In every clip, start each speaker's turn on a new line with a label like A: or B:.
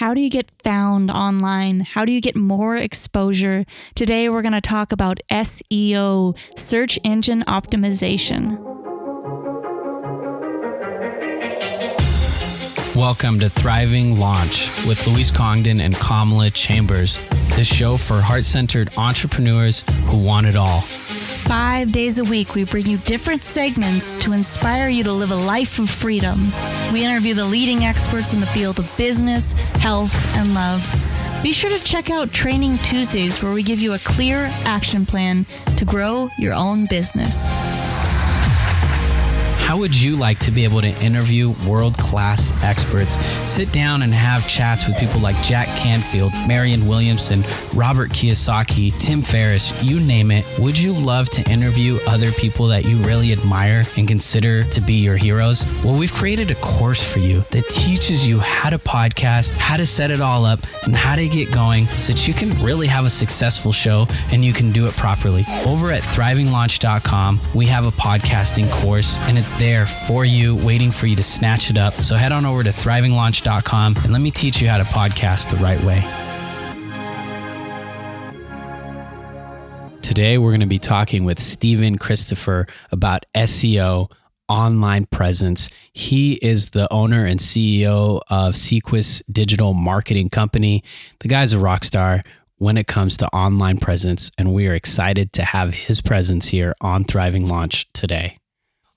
A: How do you get found online? How do you get more exposure? Today, we're going to talk about SEO, search engine optimization.
B: Welcome to Thriving Launch with Louise Congdon and Kamala Chambers, the show for heart-centered entrepreneurs who want it all.
A: 5 days a week, we bring you different segments to inspire you to live a life of freedom. We interview the leading experts in the field of business, health, and love. Be sure to check out Training Tuesdays, where we give you a clear action plan to grow your own business.
B: How would you like to be able to interview world-class experts, sit down and have chats with people like Jack Canfield, Marianne Williamson, Robert Kiyosaki, Tim Ferriss, you name it? Would you love to interview other people that you really admire and consider to be your heroes? Well, we've created a course for you that teaches you how to podcast, how to set it all up, and how to get going so that you can really have a successful show and you can do it properly. Over at thrivinglaunch.com, we have a podcasting course, and it's there for you, waiting for you to snatch it up. So head on over to thrivinglaunch.com and let me teach you how to podcast the right way. Today, we're going to be talking with Stephen Christopher about SEO, online presence. He is the owner and CEO of Seequs Digital Marketing Company. The guy's a rock star when it comes to online presence, and we are excited to have his presence here on Thriving Launch today.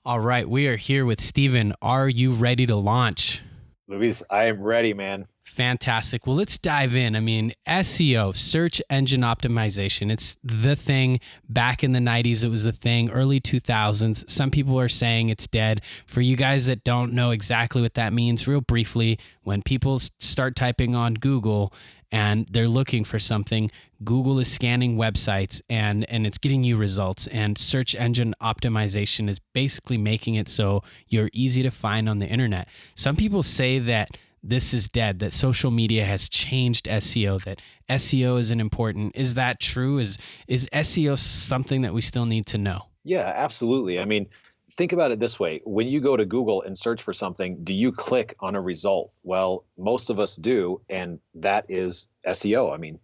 B: All right, we are here with Stephen. Are you ready to launch?
C: Luis, I am ready, man.
B: Fantastic. Well, let's dive in. I mean, SEO, search engine optimization, it's the thing. Back in the 90s, it was the thing. Early 2000s, some people are saying it's dead. For you guys that don't know exactly what that means, real briefly, when people start typing on Google and they're looking for something, Google is scanning websites and it's getting you results. And search engine optimization is basically making it so you're easy to find on the internet. Some people say that this is dead, that social media has changed SEO, that SEO isn't important. Is that true? Is SEO something that we still need to know?
C: Yeah, absolutely. I mean, think about it this way. When you go to Google and search for something, do you click on a result? Well, most of us do, and that is SEO. I mean,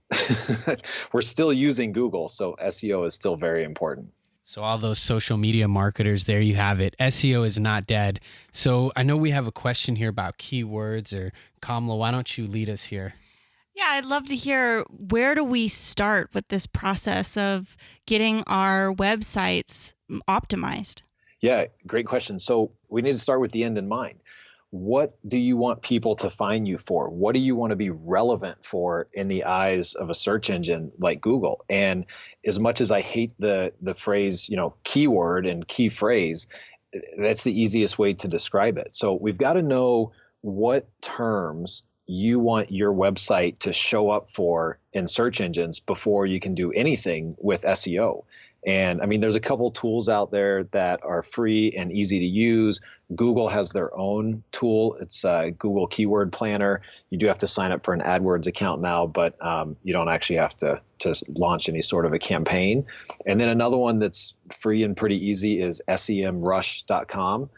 C: we're still using Google, so SEO is still very important.
B: So all those social media marketers, there you have it. SEO is not dead. So I know we have a question here about keywords, or Kamala, why don't you lead us here?
A: Yeah, I'd love to hear, where do we start with this process of getting our websites optimized?
C: Yeah, great question. So we need to start with the end in mind. What do you want people to find you for? What do you want to be relevant for in the eyes of a search engine like Google? And as much as I hate the phrase, keyword and key phrase, that's the easiest way to describe it. So we've got to know what terms you want your website to show up for in search engines before you can do anything with SEO. And I mean, there's a couple tools out there that are free and easy to use. Google has their own tool. It's Google Keyword Planner. You do have to sign up for an AdWords account now, but you don't actually have to launch any sort of a campaign. And then another one that's free and pretty easy is semrush.com.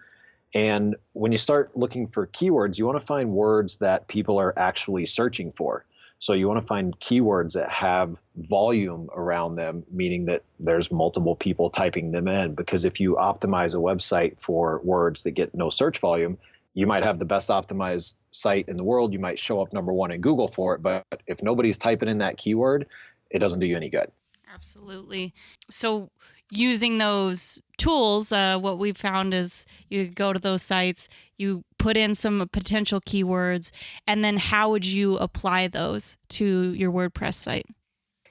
C: And when you start looking for keywords, you want to find words that people are actually searching for. So you want to find keywords that have volume around them, meaning that there's multiple people typing them in. Because if you optimize a website for words that get no search volume, you might have the best optimized site in the world. You might show up number one in Google for it. But if nobody's typing in that keyword, it doesn't do you any good.
A: Absolutely. So using those tools, what we've found is you go to those sites, you put in some potential keywords, and then how would you apply those to your WordPress site?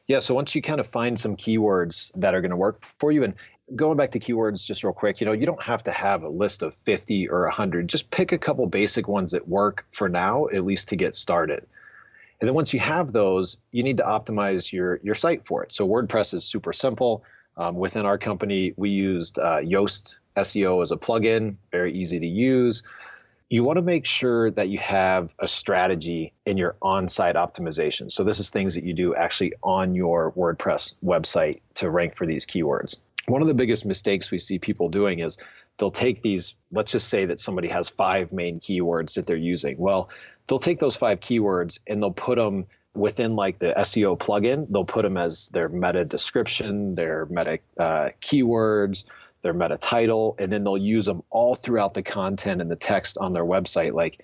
C: Yeah, so once you kind of find some keywords that are going to work for you, and going back to keywords just real quick, you don't have to have a list of 50 or 100. Just pick a couple basic ones that work for now, at least to get started. And then once you have those, you need to optimize your site for it. So WordPress is super simple. Within our company, we used Yoast SEO as a plugin, very easy to use. You want to make sure that you have a strategy in your on-site optimization. So this is things that you do actually on your WordPress website to rank for these keywords. one of the biggest mistakes we see people doing is they'll take these, let's just say that somebody has 5 main keywords that they're using. Well, they'll take those 5 keywords and they'll put them within like the SEO plugin. They'll put them as their meta description, their meta keywords, their meta title, and then they'll use them all throughout the content and the text on their website. Like,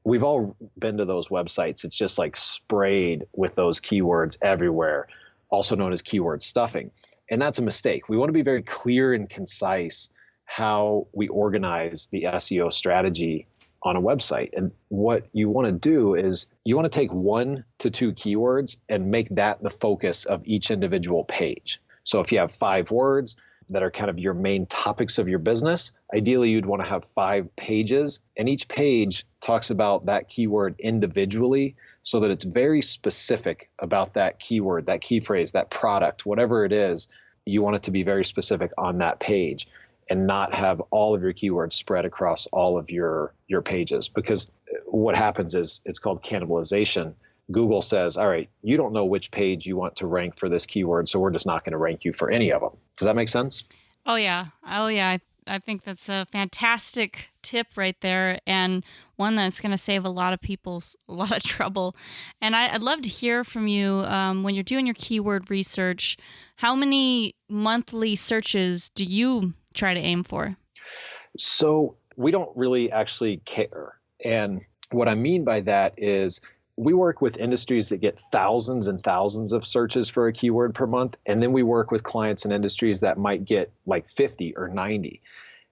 C: we've all been to those websites. It's just like sprayed with those keywords everywhere, also known as keyword stuffing. And that's a mistake. We want to be very clear and concise how we organize the SEO strategy on a website. And what you want to do is you want to take 1 to 2 keywords and make that the focus of each individual page. So if you have 5 words that are kind of your main topics of your business, ideally you'd want to have 5 pages, and each page talks about that keyword individually so that it's very specific about that keyword, that key phrase, that product, whatever it is. You want it to be very specific on that page and not have all of your keywords spread across all of your pages, because what happens is it's called cannibalization. Google says, all right, you don't know which page you want to rank for this keyword, so we're just not going to rank you for any of them. Does that make sense?
A: Oh, yeah. I think that's a fantastic tip right there, and one that's going to save a lot of people a lot of trouble. And I'd love to hear from you when you're doing your keyword research. How many monthly searches do you try to aim for?
C: So we don't really actually care. And what I mean by that is we work with industries that get thousands and thousands of searches for a keyword per month. And then we work with clients in industries that might get like 50 or 90.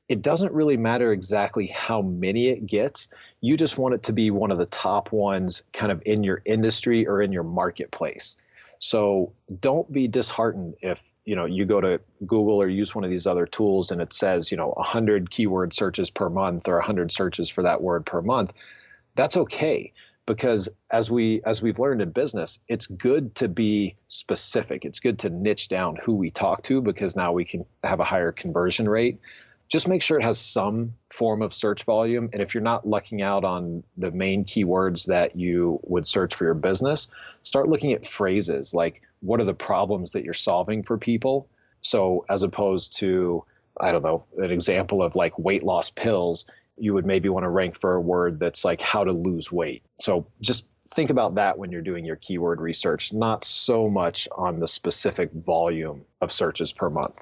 C: It doesn't really matter exactly how many it gets. You just want it to be one of the top ones kind of in your industry or in your marketplace. So don't be disheartened if you go to Google or use one of these other tools and it says 100 keyword searches per month or 100 searches for that word per month. That's okay, because as we've learned in business, it's good to be specific. It's good to niche down who we talk to, because now we can have a higher conversion rate. Just make sure it has some form of search volume. And if you're not lucking out on the main keywords that you would search for your business, start looking at phrases like, what are the problems that you're solving for people? So as opposed to, I don't know, an example of like weight loss pills, you would maybe want to rank for a word that's like how to lose weight. So just think about that when you're doing your keyword research, not so much on the specific volume of searches per month.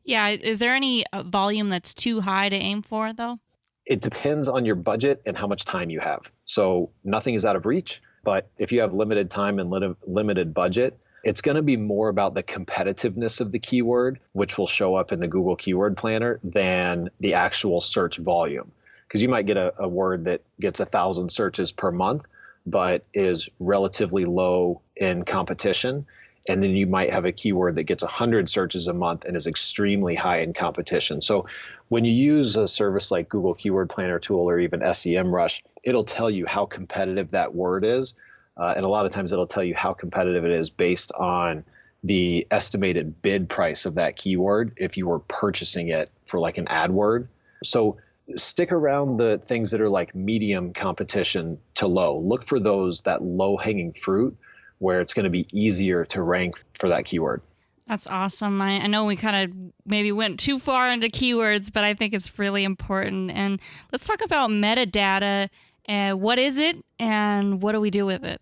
A: Yeah. Is there any volume that's too high to aim for, though?
C: It depends on your budget and how much time you have. So nothing is out of reach, but if you have limited time and limited budget, it's going to be more about the competitiveness of the keyword, which will show up in the Google Keyword Planner, than the actual search volume. Because you might get a word that gets 1,000 searches per month, but is relatively low in competition. And then you might have a keyword that gets 100 searches a month and is extremely high in competition. So when you use a service like Google Keyword Planner tool or even SEMrush, it'll tell you how competitive that word is. And a lot of times it'll tell you how competitive it is based on the estimated bid price of that keyword if you were purchasing it for like an ad word. So stick around the things that are like medium competition to low. Look for that low hanging fruit where it's going to be easier to rank for that keyword.
A: That's awesome. I know we kind of maybe went too far into keywords, but I think it's really important. And let's talk about metadata. What is it and what do we do with it?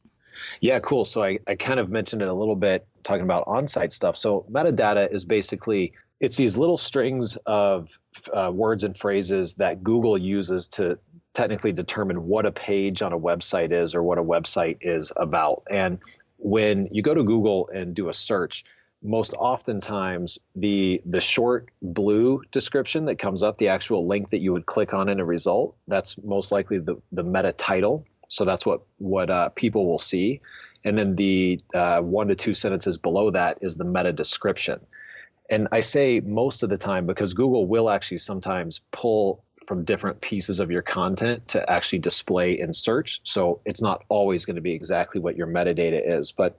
C: Yeah, cool. So I kind of mentioned it a little bit talking about on-site stuff. So metadata is basically, it's these little strings of words and phrases that Google uses to technically determine what a page on a website is or what a website is about. And when you go to Google and do a search, most oftentimes the short blue description that comes up, the actual link that you would click on in a result, that's most likely the meta title. So that's what people will see. And then the 1 to 2 sentences below that is the meta description. And I say most of the time because Google will actually sometimes pull from different pieces of your content to actually display in search. So it's not always going to be exactly what your metadata is. But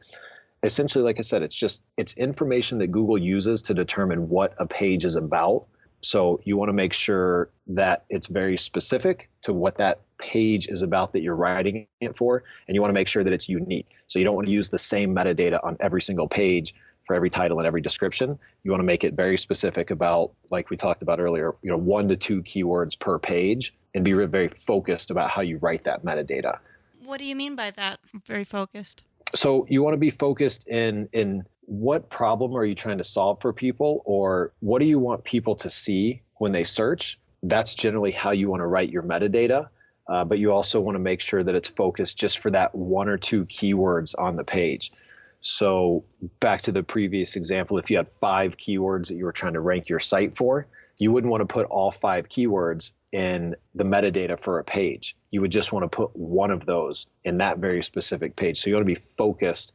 C: essentially, like I said, it's information that Google uses to determine what a page is about. So you want to make sure that it's very specific to what that page is about that you're writing it for. And you want to make sure that it's unique. So you don't want to use the same metadata on every single page for every title and every description. You want to make it very specific about, like we talked about earlier, 1 to 2 keywords per page, and be very focused about how you write that metadata.
A: What do you mean by that? Very focused.
C: So you want to be focused in what problem are you trying to solve for people, or what do you want people to see when they search? That's generally how you want to write your metadata. But you also want to make sure that it's focused just for that 1 or 2 keywords on the page. So back to the previous example, if you had 5 keywords that you were trying to rank your site for, you wouldn't want to put all 5 keywords in the metadata for a page. You would just want to put one of those in that very specific page. So you want to be focused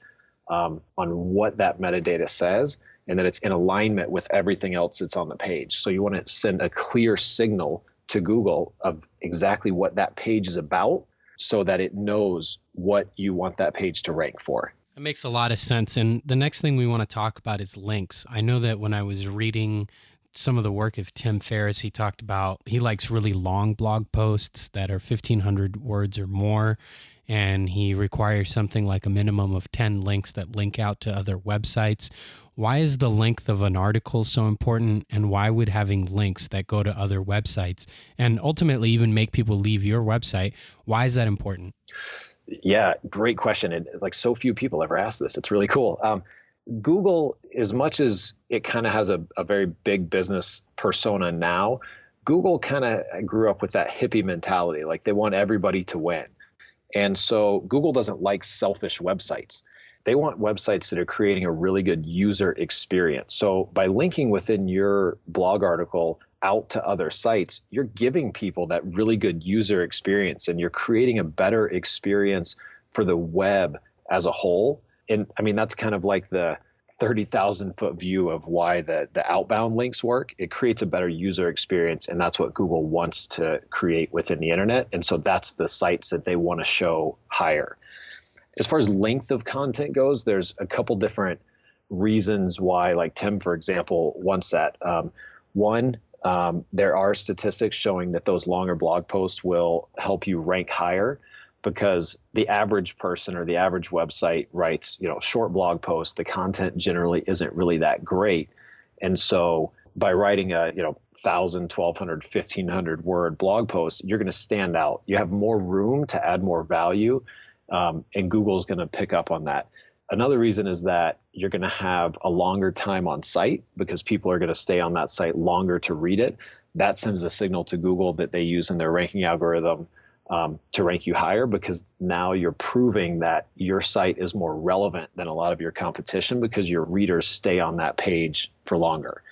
C: on what that metadata says, and that it's in alignment with everything else that's on the page. So you want to send a clear signal to Google of exactly what that page is about, so that it knows what you want that page to rank for.
B: That makes a lot of sense. And the next thing we want to talk about is links. I know that when I was reading some of the work of Tim Ferriss, he talked about he likes really long blog posts that are 1,500 words or more. And he requires something like a minimum of 10 links that link out to other websites. Why is the length of an article so important, and why would having links that go to other websites and ultimately even make people leave your website, why is that important?
C: Yeah, great question. And like, so few people ever ask this. It's really cool. Google, as much as it kind of has a very big business persona now, Google kind of grew up with that hippie mentality. Like, they want everybody to win. And so Google doesn't like selfish websites. They want websites that are creating a really good user experience. So by linking within your blog article out to other sites, you're giving people that really good user experience, and you're creating a better experience for the web as a whole. And I mean, that's kind of like the 30,000 foot view of why the outbound links work. It creates a better user experience, and that's what Google wants to create within the internet. And so that's the sites that they want to show higher. As far as length of content goes, there's a couple different reasons why, like Tim, for example, wants that. One, there are statistics showing that those longer blog posts will help you rank higher, because the average person or the average website writes, short blog posts. The content generally isn't really that great. And so by writing a, 1,000, 1,200, 1,500 word blog post, you're going to stand out. You have more room to add more value. And Google's going to pick up on that. Another reason is that you're going to have a longer time on site, because people are going to stay on that site longer to read it. That sends a signal to Google that they use in their ranking algorithm to rank you higher, because now you're proving that your site is more relevant than a lot of your competition, because your readers stay on that page for longer.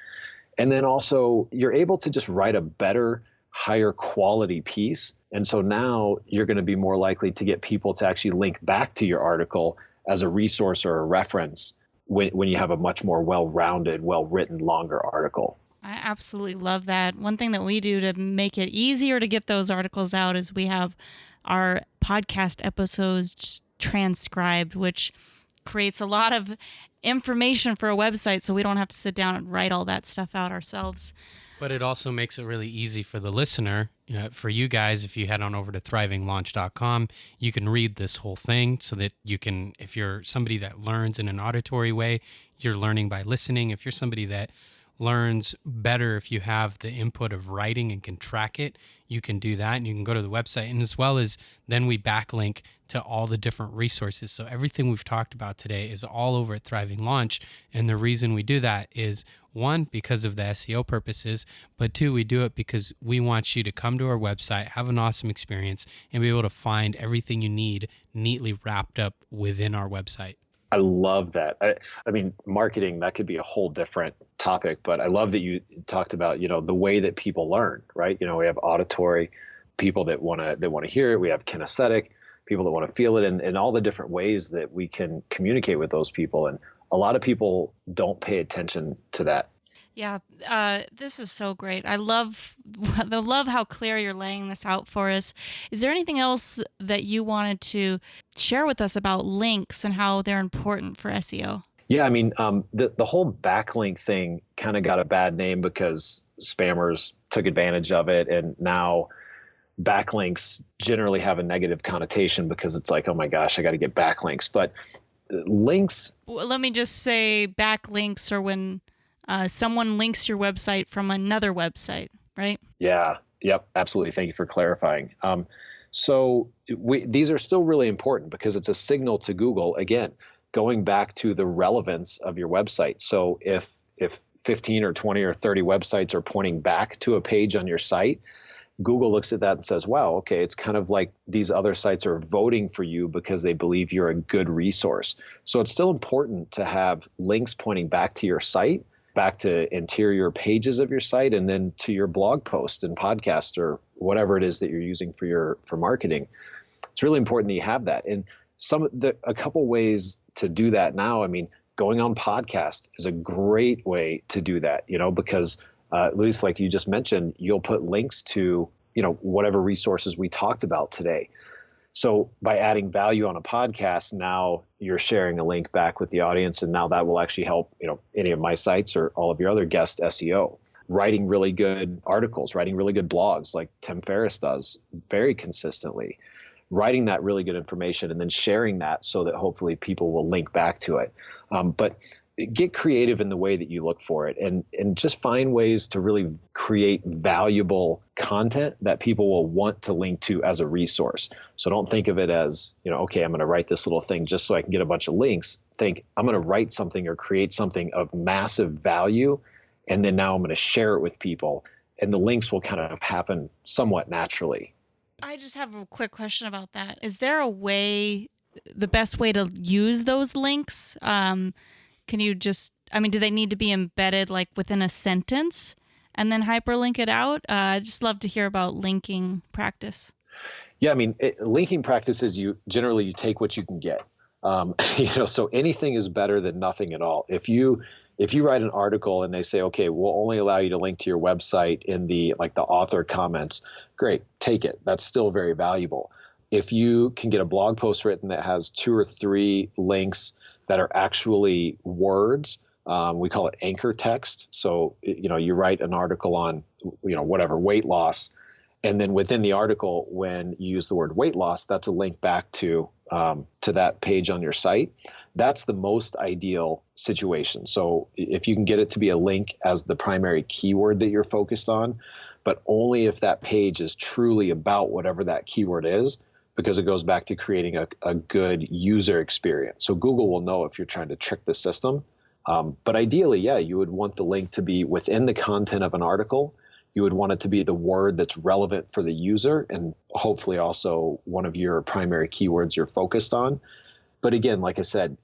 C: And then also, you're able to just write a better, higher quality piece. And so now you're going to be more likely to get people to actually link back to your article as a resource or a reference when you have a much more well-rounded, well-written, longer article.
A: I absolutely love that. One thing that we do to make it easier to get those articles out is we have our podcast episodes transcribed, which creates a lot of information for a website, so we don't have to sit down and write all that stuff out ourselves.
B: But it also makes it really easy for the listener. For you guys, if you head on over to thrivinglaunch.com, you can read this whole thing, so that you can, if you're somebody that learns in an auditory way, you're learning by listening. If you're somebody that learns better, if you have the input of writing and can track it, you can do that, and you can go to the website. And as well as then we backlink to all the different resources. So everything we've talked about today is all over at Thriving Launch. And the reason we do that is, one, because of the SEO purposes, but two, we do it because we want you to come to our website, have an awesome experience, and be able to find everything you need neatly wrapped up within our website.
C: I love that. I mean, marketing, that could be a whole different topic, but I love that you talked about, the way that people learn, right? We have auditory people that want to hear it. We have kinesthetic people that want to feel it, and all the different ways that we can communicate with those people. And a lot of people don't pay attention to that.
A: Yeah, this is so great. I love how clear you're laying this out for us. Is there anything else that you wanted to share with us about links and how they're important for SEO?
C: Yeah, I mean, the whole backlink thing kind of got a bad name because spammers took advantage of it, and now backlinks generally have a negative connotation because it's like, oh my gosh, I got to get backlinks. But links.
A: Well, let me just say backlinks are when someone links your website from another website, right?
C: Yeah. Yep. Absolutely. Thank you for clarifying. These are still really important because it's a signal to Google, again, going back to the relevance of your website. So if 15 or 20 or 30 websites are pointing back to a page on your site, Google looks at that and says, wow, okay, it's kind of like these other sites are voting for you because they believe you're a good resource. So it's still important to have links pointing back to your site, back to interior pages of your site, and then to your blog post and podcast or whatever it is that you're using for marketing. It's really important that you have that. And a couple ways to do that now, I mean, going on podcast is a great way to do that, because at least like you just mentioned, you'll put links to, whatever resources we talked about today. So by adding value on a podcast, now you're sharing a link back with the audience, and now that will actually help, any of my sites or all of your other guests SEO. Writing really good articles, writing really good blogs like Tim Ferriss does very consistently. Writing that really good information and then sharing that so that hopefully people will link back to it. But get creative in the way that you look for it, and just find ways to really create valuable content that people will want to link to as a resource. So don't think of it as, okay, I'm going to write this little thing just so I can get a bunch of links. Think, I'm going to write something or create something of massive value, and then now I'm going to share it with people, and the links will kind of happen somewhat naturally.
A: I just have a quick question about that. Is there the best way to use those links? Can you do they need to be embedded like within a sentence and then hyperlink it out? I'd just love to hear about linking practice.
C: Yeah, I mean, linking practice is you take what you can get. So anything is better than nothing at all. If you write an article and they say, okay, we'll only allow you to link to your website in the author comments, great, take it. That's still very valuable. If you can get a blog post written that has 2 or 3 links that are actually words, we call it anchor text. So, you write an article on, whatever, weight loss. And then within the article, when you use the word weight loss, that's a link back to that page on your site. That's the most ideal situation. So if you can get it to be a link as the primary keyword that you're focused on, but only if that page is truly about whatever that keyword is, because it goes back to creating a good user experience. So Google will know if you're trying to trick the system. But ideally, yeah, you would want the link to be within the content of an article. You would want it to be the word that's relevant for the user, and hopefully also one of your primary keywords you're focused on. But again, like I said,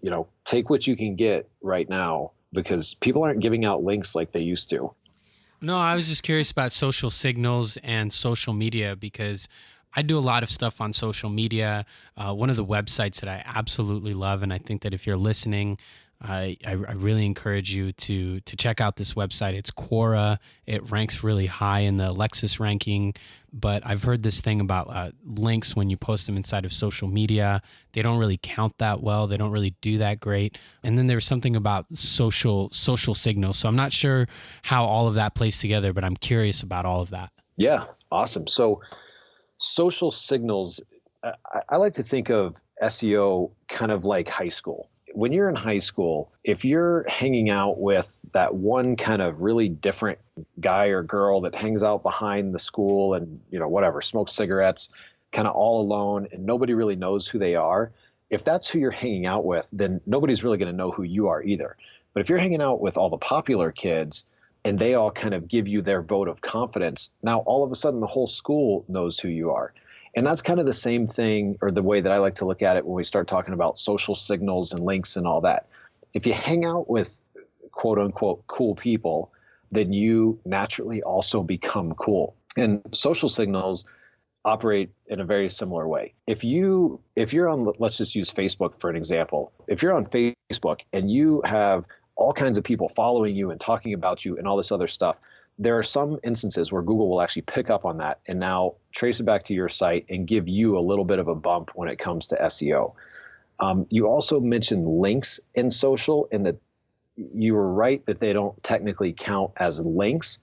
C: take what you can get right now, because people aren't giving out links like they used to.
B: No, I was just curious about social signals and social media, because I do a lot of stuff on social media. One of the websites that I absolutely love, and I think that if you're listening, I really encourage you to check out this website. It's Quora. It ranks really high in the Lexis ranking, but I've heard this thing about links when you post them inside of social media. They don't really count that well. They don't really do that great. And then there's something about social signals. So I'm not sure how all of that plays together, but I'm curious about all of that.
C: Yeah, awesome. So social signals, I like to think of SEO kind of like high school. When you're in high school, if you're hanging out with that one kind of really different guy or girl that hangs out behind the school and, whatever, smokes cigarettes, kind of all alone, and nobody really knows who they are, if that's who you're hanging out with, then nobody's really going to know who you are either. But if you're hanging out with all the popular kids and they all kind of give you their vote of confidence, now all of a sudden the whole school knows who you are. And that's kind of the same thing, or the way that I like to look at it when we start talking about social signals and links and all that. If you hang out with quote unquote cool people, then you naturally also become cool. And social signals operate in a very similar way. If you're on, let's just use Facebook for an example. If you're on Facebook and you have all kinds of people following you and talking about you and all this other stuff, there are some instances where Google will actually pick up on that and now trace it back to your site and give you a little bit of a bump when it comes to SEO. You also mentioned links in social, and that you were right that they don't technically count as links.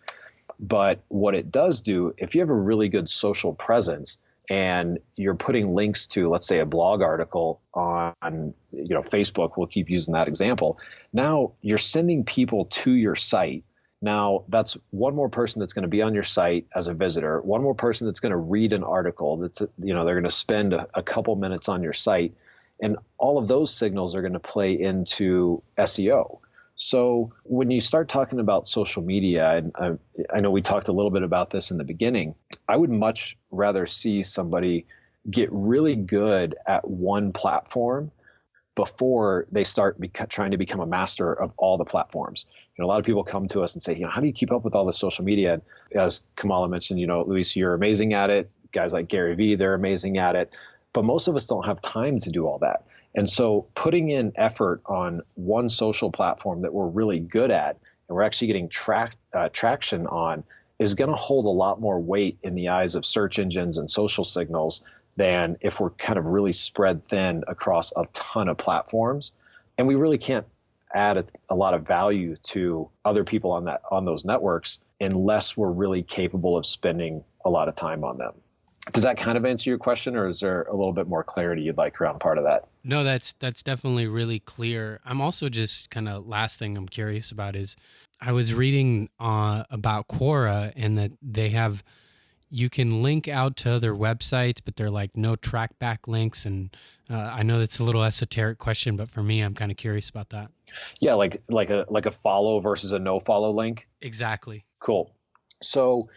C: But what it does do, if you have a really good social presence, and you're putting links to, let's say, a blog article on Facebook, we'll keep using that example. Now you're sending people to your site. Now that's one more person that's going to be on your site as a visitor, one more person that's going to read an article that's, they're going to spend a couple minutes on your site, and all of those signals are going to play into SEO. So when you start talking about social media, and I know we talked a little bit about this in the beginning, I would much rather see somebody get really good at one platform before they start trying to become a master of all the platforms. A lot of people come to us and say, how do you keep up with all the social media? And as Kamala mentioned, Luis, you're amazing at it. Guys like Gary Vee, they're amazing at it. But most of us don't have time to do all that. And so putting in effort on one social platform that we're really good at and we're actually getting traction on is going to hold a lot more weight in the eyes of search engines and social signals than if we're kind of really spread thin across a ton of platforms. And we really can't add a lot of value to other people on those networks unless we're really capable of spending a lot of time on them. Does that kind of answer your question, or is there a little bit more clarity you'd like around part of that?
B: No, that's definitely really clear. I'm also just kind of, last thing I'm curious about is I was reading about Quora, and that you can link out to other websites, but they're like no track back links. And I know that's a little esoteric question, but for me, I'm kind of curious about that.
C: Yeah, like a follow versus a no follow link.
B: Exactly.
C: Cool. So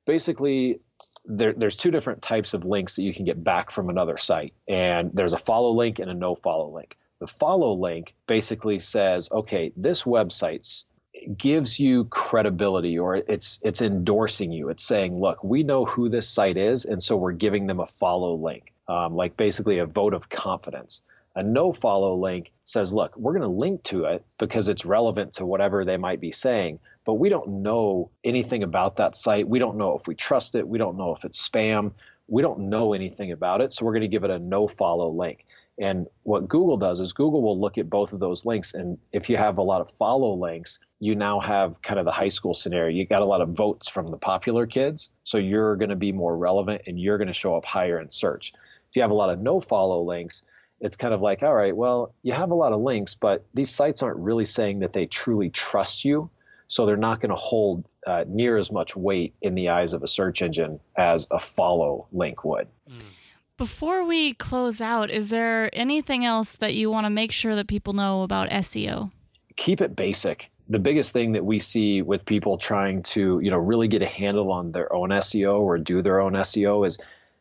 C: basically, there's two different types of links that you can get back from another site. And there's a follow link and a no follow link. The follow link basically says, okay, this website gives you credibility, or it's endorsing you. It's saying, look, we know who this site is, and so we're giving them a follow link, like basically a vote of confidence. A no follow link says, look, we're going to link to it because it's relevant to whatever they might be saying, but we don't know anything about that site. We don't know if we trust it. We don't know if it's spam. We don't know anything about it. So we're going to give it a no follow link. And what Google does is Google will look at both of those links. And if you have a lot of follow links, you now have kind of the high school scenario. You got a lot of votes from the popular kids. So you're going to be more relevant and you're going to show up higher in search. If you have a lot of no follow links, it's kind of like, all right, well, you have a lot of links, but these sites aren't really saying that they truly trust you. So they're not going to hold near as much weight in the eyes of a search engine as a follow link would.
A: Before we close out, is there anything else that you want to make sure that people know about SEO?
C: Keep it basic. The biggest thing that we see with people trying to, really get a handle on their own SEO or do their own SEO is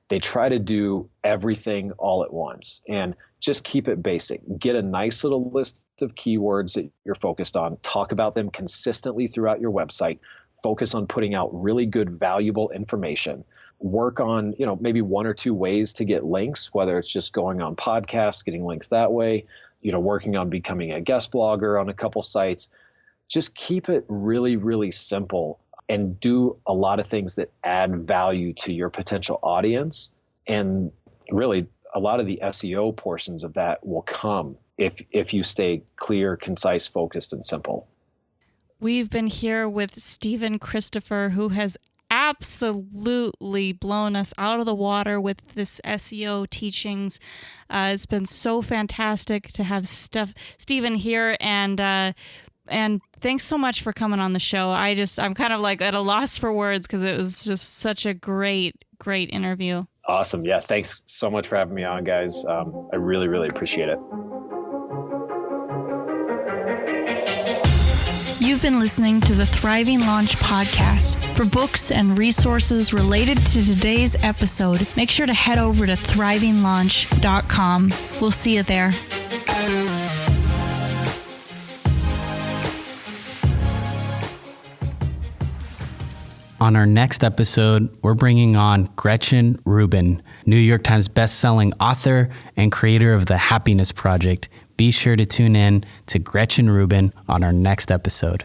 C: they try to do everything all at once, and just keep it basic. Get a nice little list of keywords that you're focused on. Talk about them consistently throughout your website. Focus on putting out really good, valuable information. Work on, maybe one or two ways to get links, whether it's just going on podcasts, getting links that way, working on becoming a guest blogger on a couple sites. Just keep it really, really simple and do a lot of things that add value to your potential audience. And really, a lot of the SEO portions of that will come if you stay clear, concise, focused, and simple.
A: We've been here with Stephen Christopher, who has absolutely blown us out of the water with this SEO teachings. It's been so fantastic to have Stephen here, and thanks so much for coming on the show. I'm kind of like at a loss for words because it was just such a great interview.
C: Awesome. Yeah. Thanks so much for having me on, guys. I really, really appreciate it.
A: You've been listening to the Thriving Launch podcast. For books and resources related to today's episode, make sure to head over to thrivinglaunch.com. We'll see you there.
B: On our next episode, we're bringing on Gretchen Rubin, New York Times bestselling author and creator of The Happiness Project. Be sure to tune in to Gretchen Rubin on our next episode.